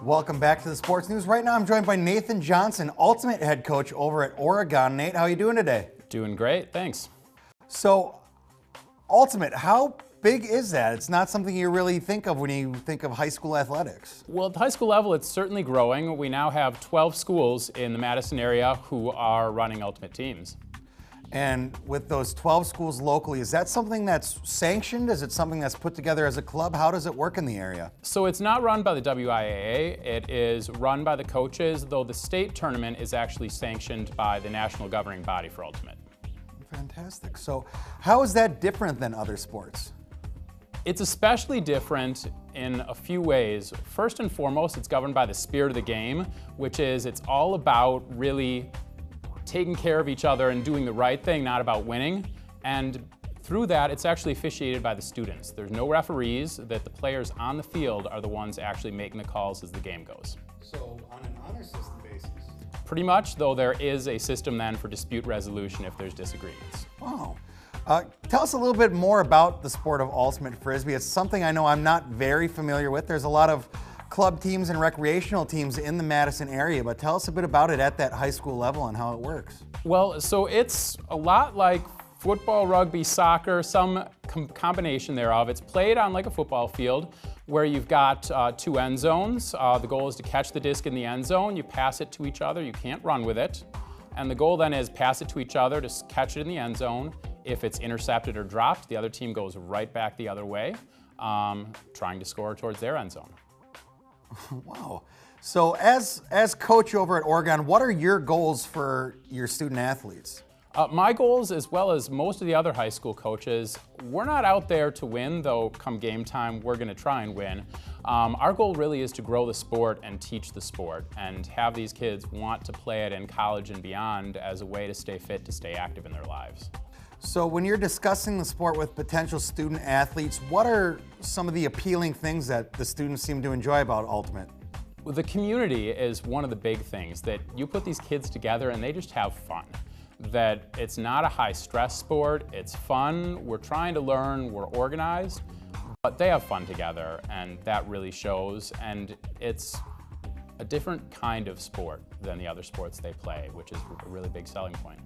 Welcome back to the Sports News. Right now I'm joined by Nathan Johnson, Ultimate head coach over at Oregon. Nate, how are you doing today? Doing great, thanks. So, Ultimate, how big is that? It's not something you really think of when you think of high school athletics. Well, at the high school level, it's certainly growing. We now have 12 schools in the Madison area who are running Ultimate teams. And with those 12 schools locally, is that something that's sanctioned? Is it something that's put together as a club? How does it work in the area? So it's not run by the WIAA, it is run by the coaches, though the state tournament is actually sanctioned by the national governing body for Ultimate. Fantastic. So how is that different than other sports? It's especially different in a few ways. First and foremost, it's governed by the spirit of the game, which is it's all about really taking care of each other and doing the right thing, not about winning. And through that, it's actually officiated by the students. There's no referees, that the players on the field are the ones actually making the calls as the game goes. So on an honor system basis? Pretty much, though there is a system then for dispute resolution if there's disagreements. Wow. Tell us a little bit more about the sport of Ultimate Frisbee. It's something I know I'm not very familiar with. There's a lot of club teams and recreational teams in the Madison area, but tell us a bit about it at that high school level and how it works. Well, so it's a lot like football, rugby, soccer, some combination thereof. It's played on like a football field where you've got two end zones. The goal is to catch the disc in the end zone. You pass it to each other. You can't run with it. And the goal then is pass it to each other to catch it in the end zone. If it's intercepted or dropped, the other team goes right back the other way, trying to score towards their end zone. Wow. So as coach over at Oregon, what are your goals for your student athletes? My goals, as well as most of the other high school coaches, we're not out there to win, though come game time, we're going to try and win. Our goal really is to grow the sport and teach the sport and have these kids want to play it in college and beyond as a way to stay fit, to stay active in their lives. So when you're discussing the sport with potential student athletes, what are some of the appealing things that the students seem to enjoy about Ultimate? Well, the community is one of the big things, that you put these kids together and they just have fun. That it's not a high stress sport, it's fun, we're trying to learn, we're organized, but they have fun together and that really shows, and it's a different kind of sport than the other sports they play, which is a really big selling point.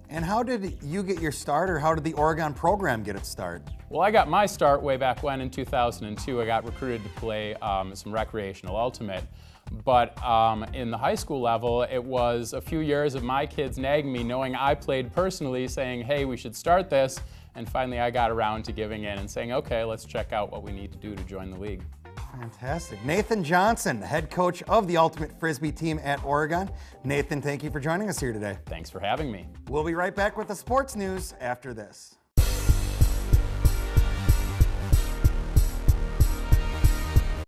And how did you get your start, or how did the Oregon program get its start? Well, I got my start way back when in 2002. I got recruited to play some recreational Ultimate. But in the high school level, it was a few years of my kids nagging me, knowing I played personally, saying, hey, we should start this. And finally, I got around to giving in and saying, okay, let's check out what we need to do to join the league. Fantastic. Nathan Johnson, head coach of the Ultimate Frisbee team at Oregon. Nathan, thank you for joining us here today. Thanks for having me. We'll be right back with the sports news after this.